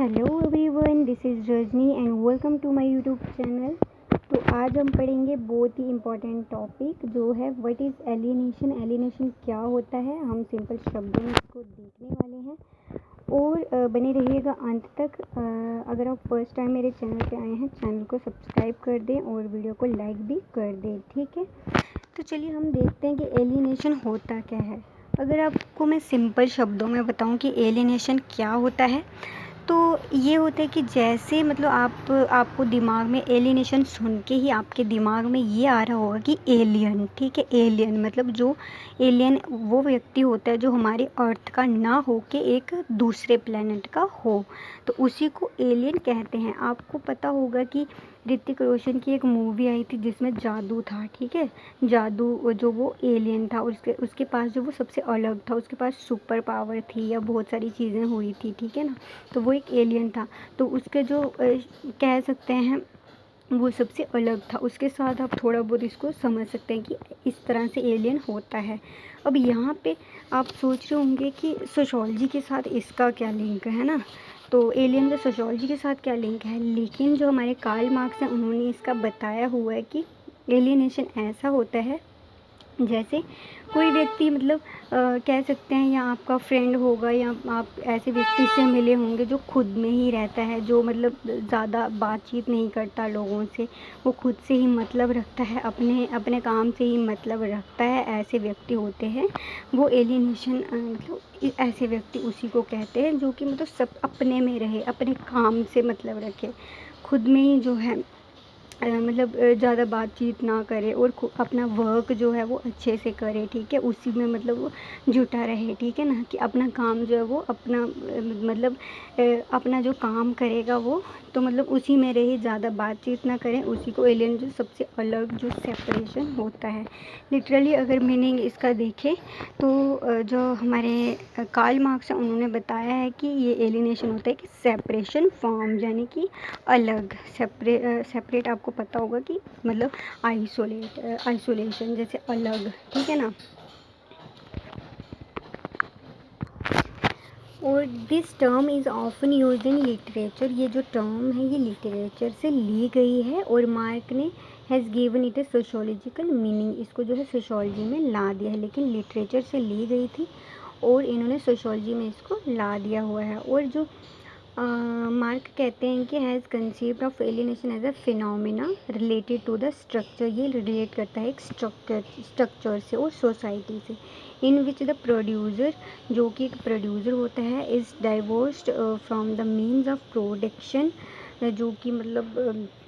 Hello everyone, this is Rajni and welcome to my YouTube channel. तो आज हम पढ़ेंगे बहुत ही इम्पोर्टेंट टॉपिक जो है व्हाट इज़ एलिनेशन। एलिनेशन क्या होता है, हम सिंपल शब्दों में इसको देखने वाले हैं और बने रहिएगा अंत तक। अगर आप फर्स्ट टाइम मेरे चैनल पे आए हैं, चैनल को सब्सक्राइब कर दें और वीडियो को लाइक भी कर दें, ठीक है। तो चलिए हम देखते हैं कि एलिनेशन होता क्या है। अगर आपको मैं सिंपल शब्दों में बताऊं कि एलिनेशन क्या होता है, तो ये होता है कि जैसे मतलब आपको दिमाग में एलिनेशन सुन के ही आपके दिमाग में ये आ रहा होगा कि एलियन, ठीक है। एलियन मतलब जो एलियन वो व्यक्ति होता है जो हमारे अर्थ का ना हो के एक दूसरे प्लेनेट का हो, तो उसी को एलियन कहते हैं। आपको पता होगा कि ऋतिक रोशन की एक मूवी आई थी जिसमें जादू था, ठीक है। जादू जो वो एलियन था, उसके उसके पास जो वो सबसे अलग था, उसके पास सुपर पावर थी या बहुत सारी चीज़ें हुई थी, ठीक है ना। तो वो एक एलियन था, तो उसके जो कह सकते हैं वो सबसे अलग था। उसके साथ आप थोड़ा बहुत इसको समझ सकते हैं कि इस तरह से एलियन होता है। अब यहाँ पे आप सोच रहे होंगे कि सोशोलॉजी के साथ इसका क्या लिंक है ना। तो एलियन का सोशोलॉजी के साथ क्या लिंक है, लेकिन जो हमारे कार्ल मार्क्स हैं उन्होंने इसका बताया हुआ है कि एलियनेशन ऐसा होता है जैसे कोई व्यक्ति मतलब कह सकते हैं या आपका फ्रेंड होगा या आप ऐसे व्यक्ति से मिले होंगे जो खुद में ही रहता है, जो मतलब ज़्यादा बातचीत नहीं करता लोगों से, वो खुद से ही मतलब रखता है, अपने अपने काम से ही मतलब रखता है। ऐसे व्यक्ति होते हैं वो एलियनेशन मतलब ऐसे व्यक्ति उसी को कहते हैं जो कि मतलब सब अपने में रहे, अपने काम से मतलब रखे, खुद में ही जो है मतलब ज़्यादा बातचीत ना करे और अपना वर्क जो है वो अच्छे से करे, ठीक है। उसी में मतलब वो जुटा रहे, ठीक है ना, कि अपना काम जो है वो अपना मतलब अपना जो काम करेगा वो तो मतलब उसी में रहे, ज़्यादा बातचीत ना करें। उसी को एलियन जो सबसे अलग जो सेपरेशन होता है। लिटरली अगर मीनिंग इसका देखें तो जो हमारे कार्ल मार्क्स हैं उन्होंने बताया है कि ये एलिनेशन होता है कि सेपरेशन फॉर्म, यानी कि अलग सेपरेट आपको पता होगा कि मतलब आइसोलेशन जैसे अलग, ठीक है ना। और this term is often use in literature. ये जो टर्म है ये लिटरेचर से ली गई है और मार्क ने has given it A sociological meaning. इसको जो है सोशोलॉजी में ला दिया है, लेकिन लिटरेचर से ली गई थी और इन्होंने सोशोलॉजी में इसको ला दिया हुआ है। और जो मार्क कहते हैं कि has conceived of alienation as a phenomena related to the structure. ये रिलेट करता है एक स्ट्रक्चर से और सोसाइटी से, इन विच द प्रोड्यूसर, जो कि एक प्रोड्यूसर होता है, is divorced from the means of production, जो कि मतलब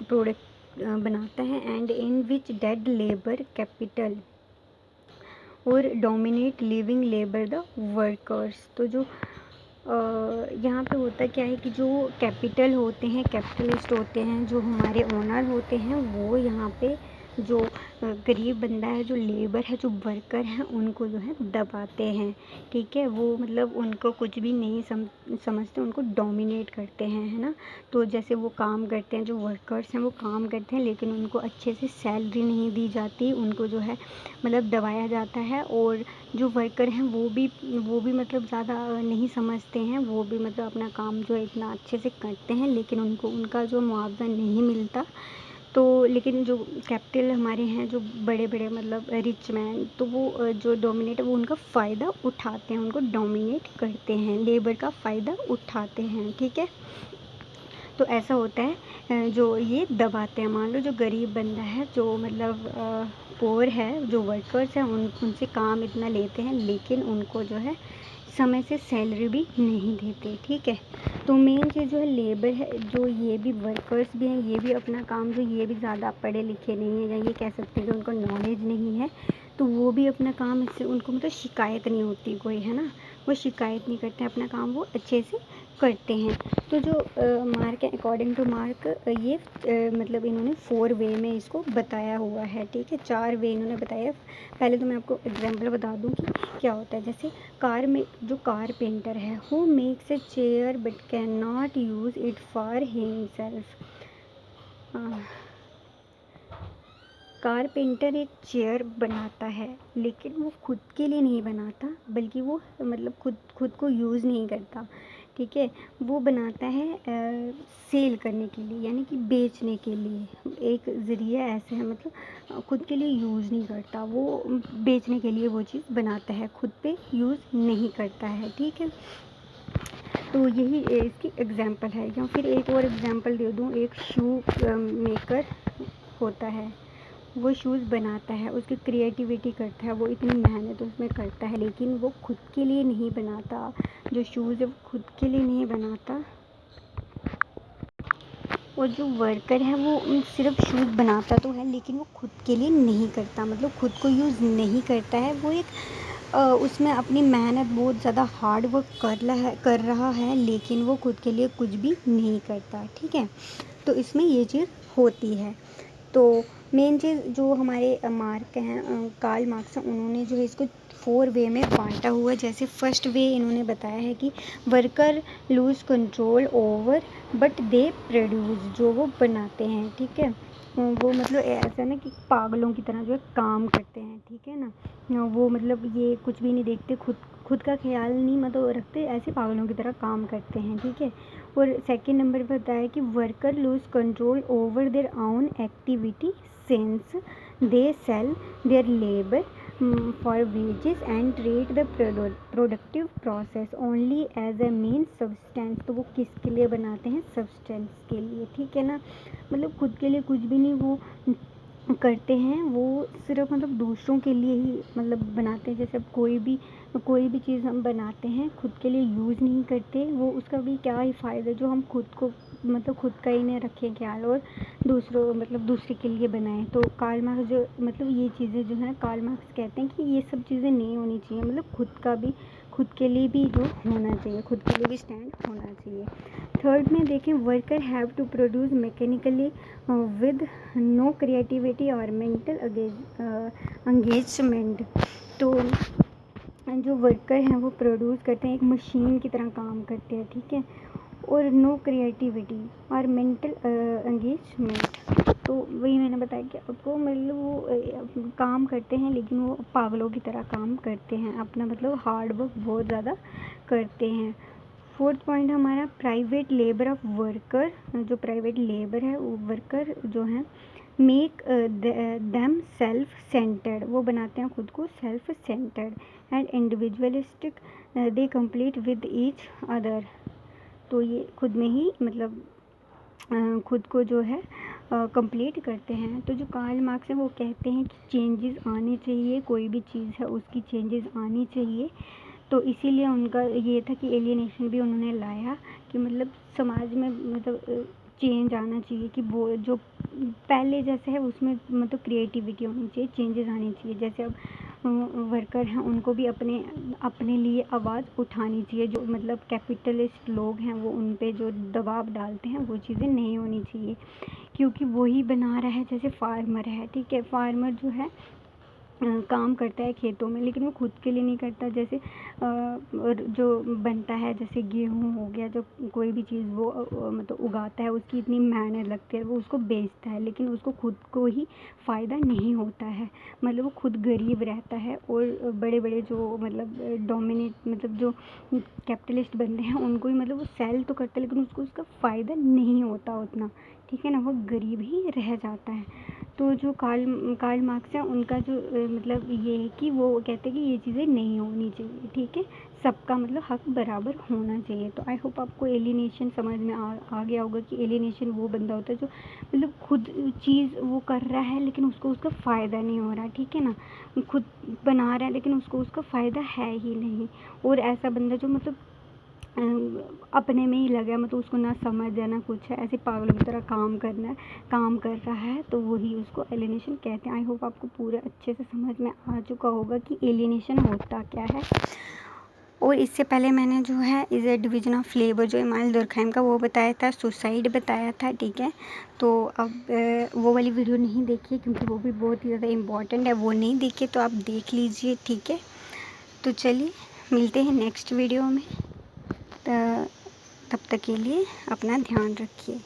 प्रोडक्ट बनाता है, and in which dead labour capital और dominate living labour the workers. तो जो यहाँ पे होता क्या है कि जो कैपिटल होते हैं, कैपिटलिस्ट होते हैं, जो हमारे ओनर होते हैं, वो यहाँ पे जो गरीब बंदा है, जो लेबर है, जो वर्कर हैं, उनको जो है दबाते हैं, ठीक है। वो मतलब उनको कुछ भी नहीं समझते, उनको डोमिनेट करते हैं, है ना। तो जैसे वो काम करते हैं, जो वर्कर्स हैं वो काम करते हैं, लेकिन उनको अच्छे से सैलरी नहीं दी जाती, उनको जो है मतलब दबाया जाता है। और जो वर्कर हैं वो भी मतलब ज़्यादा नहीं समझते हैं, वो भी मतलब अपना काम जो है इतना अच्छे से करते हैं, लेकिन उनको उनका जो मुआवज़ा नहीं मिलता। तो लेकिन जो कैपिटल हमारे हैं, जो बड़े बड़े मतलब रिच मैन, तो वो जो डोमिनेट है वो उनका फ़ायदा उठाते हैं, उनको डोमिनेट करते हैं, लेबर का फ़ायदा उठाते हैं, ठीक है। तो ऐसा होता है जो ये दबाते हैं। मान लो जो गरीब बंदा है, जो मतलब पोर है, जो वर्कर्स हैं, उनसे काम इतना लेते हैं, लेकिन उनको जो है समय से सैलरी भी नहीं देते, ठीक है। तो मेन चीज़ जो है लेबर है, जो ये भी वर्कर्स भी हैं, ये भी अपना काम जो ये भी ज़्यादा पढ़े लिखे नहीं हैं, या ये कह सकते हैं कि उनको नॉलेज नहीं है, तो वो भी अपना काम इससे उनको मतलब शिकायत नहीं होती कोई, है ना। वो शिकायत नहीं करते हैं, अपना काम वो अच्छे से करते हैं। तो जो मार्क है, अकॉर्डिंग टू मार्क, ये मतलब इन्होंने 4 वे में इसको बताया हुआ है, ठीक है। 4 वे इन्होंने बताया। पहले तो मैं आपको एग्जांपल बता दूं कि क्या होता है। जैसे कार में जो कारपेंटर है, who makes a chair but can not use it for himself. Carpenter एक चेयर बनाता है, लेकिन वो खुद के लिए नहीं बनाता, बल्कि वो मतलब खुद को यूज़ नहीं करता, ठीक है, वो बनाता है सेल करने के लिए, यानी कि बेचने के लिए। एक ज़रिया ऐसे है, मतलब खुद के लिए यूज़ नहीं करता, वो बेचने के लिए वो चीज़ बनाता है, खुद पे यूज़ नहीं करता है। ठीक है, तो यही इसकी एग्ज़ाम्पल है। या फिर एक और एग्ज़ाम्पल दे दूँ, एक शू मेकर होता है, वो शूज़ बनाता है, उसकी क्रिएटिविटी करता है, वो इतनी मेहनत उसमें करता है, लेकिन वो खुद के लिए नहीं बनाता। जो शूज़ है वो खुद के लिए नहीं बनाता, और जो वर्कर है वो सिर्फ शूज़ बनाता तो है, लेकिन वो खुद के लिए नहीं करता, मतलब खुद को यूज़ नहीं करता है। वो एक उसमें अपनी मेहनत, बहुत ज़्यादा हार्ड वर्क कर रहा है, लेकिन वो खुद के लिए कुछ भी नहीं करता। ठीक है, तो इसमें ये चीज़ होती है। तो मेन चीज़ जो हमारे मार्क हैं, कार्ल मार्क्स हैं, उन्होंने जो है इसको 4 वे में बांटा हुआ है। जैसे फर्स्ट वे इन्होंने बताया है कि worker lose control over but they produce, जो वो बनाते हैं। ठीक है, वो मतलब ऐसा ना कि पागलों की तरह जो है काम करते हैं। ठीक है ना, वो मतलब ये कुछ भी नहीं देखते, खुद का ख्याल नहीं मतलब रखते, ऐसे पागलों की तरह काम करते हैं। ठीक है, और सेकंड नंबर पर बताया कि worker lose control over their own activity since they sell their labour for wages and treat the productive process only as a mean substance. तो वो किसके लिए बनाते हैं? सब्सटेंस के लिए। ठीक है ना, मतलब खुद के लिए कुछ भी नहीं वो करते हैं, वो सिर्फ मतलब दूसरों के लिए ही मतलब बनाते हैं। जैसे अब कोई भी चीज़ हम बनाते हैं, खुद के लिए यूज़ नहीं करते, वो उसका भी क्या ही फ़ायदा जो हम खुद को मतलब खुद का ही नहीं रखें ख्याल, और दूसरों मतलब दूसरे के लिए बनाएं। तो कार्ल मार्क्स जो मतलब ये चीज़ें जो हैं, कार्ल मार्क्स कहते हैं कि ये सब चीज़ें नहीं होनी चाहिए, मतलब खुद के लिए भी जो होना चाहिए, खुद के लिए भी स्टैंड होना चाहिए। थर्ड में देखें, worker have to produce mechanically with no creativity और मेंटल एंगेजमेंट। तो जो वर्कर हैं वो प्रोड्यूस करते हैं, एक मशीन की तरह काम करते हैं। ठीक है, और नो क्रिएटिविटी और मेंटल एंगेजमेंट। तो वही मैंने बताया कि आपको मतलब वो काम करते हैं, लेकिन वो पागलों की तरह काम करते हैं, अपना मतलब हार्ड वर्क बहुत ज़्यादा करते हैं। फोर्थ पॉइंट हमारा प्राइवेट लेबर ऑफ वर्कर। जो प्राइवेट लेबर है वो वर्कर जो हैं, मेक देम सेल्फ सेंटर्ड, वो बनाते हैं खुद को self centred and individualistic, they complete with each other. तो ये खुद में ही मतलब खुद को जो है कंप्लीट करते हैं। तो जो कार्ल मार्क्स हैं वो कहते हैं कि चेंजेस आने चाहिए, कोई भी चीज़ है उसकी चेंजेस आनी चाहिए। तो इसीलिए उनका ये था कि एलियनेशन भी उन्होंने लाया, कि मतलब समाज में मतलब चेंज आना चाहिए, कि वो जो पहले जैसे है उसमें मतलब क्रिएटिविटी होनी चाहिए, चेंजेस आनी चाहिए। जैसे अब वर्कर हैं, उनको भी अपने लिए आवाज़ उठानी चाहिए। जो मतलब कैपिटलिस्ट लोग हैं वो उन पे जो दबाव डालते हैं वो चीज़ें नहीं होनी चाहिए, क्योंकि वही बना रहा है। जैसे फार्मर है, ठीक है, फार्मर जो है काम करता है खेतों में, लेकिन वो खुद के लिए नहीं करता। जैसे और जो बनता है, जैसे गेहूँ हो गया, जब कोई भी चीज़ वो मतलब उगाता है, उसकी इतनी मेहनत लगती है, वो उसको बेचता है, लेकिन उसको खुद को ही फ़ायदा नहीं होता है। मतलब वो खुद गरीब रहता है, और बड़े बड़े जो मतलब डोमिनेट मतलब जो कैपिटलिस्ट बंदे हैं उनको ही मतलब वो सेल तो करता है, लेकिन उसको उसका फ़ायदा नहीं होता उतना। ठीक है ना, वो गरीब ही रह जाता है। तो जो कार्ल मार्क्स है उनका जो मतलब ये है कि वो कहते हैं कि ये चीज़ें नहीं होनी चाहिए। ठीक है, सबका मतलब हक बराबर होना चाहिए। तो आई होप आपको एलिनेशन समझ में आ गया होगा कि एलिनेशन वो बंदा होता है जो मतलब खुद चीज़ वो कर रहा है, लेकिन उसको उसका फ़ायदा नहीं हो रहा। ठीक है ना, खुद बना रहा है लेकिन उसको उसका फ़ायदा है ही नहीं। और ऐसा बंदा जो मतलब अपने में ही लगा है, मतलब उसको ना समझ है ना कुछ है, ऐसे पागलों की तरह काम कर रहा है, तो वही उसको एलिनेशन कहते हैं। आई होप आपको पूरा अच्छे से समझ में आ चुका होगा कि एलिनेशन होता क्या है। और इससे पहले मैंने जो है is a division of labour जो इमानुएल दुर्कheim का वो बताया था, सुसाइड बताया था। ठीक है, तो अब वो वाली वीडियो नहीं देखिए, क्योंकि वो भी बहुत ही ज़्यादा इम्पॉर्टेंट है, वो नहीं देखिए तो आप देख लीजिए। ठीक है, तो चलिए मिलते हैं नेक्स्ट वीडियो में। तब तक के लिए अपना ध्यान रखिए।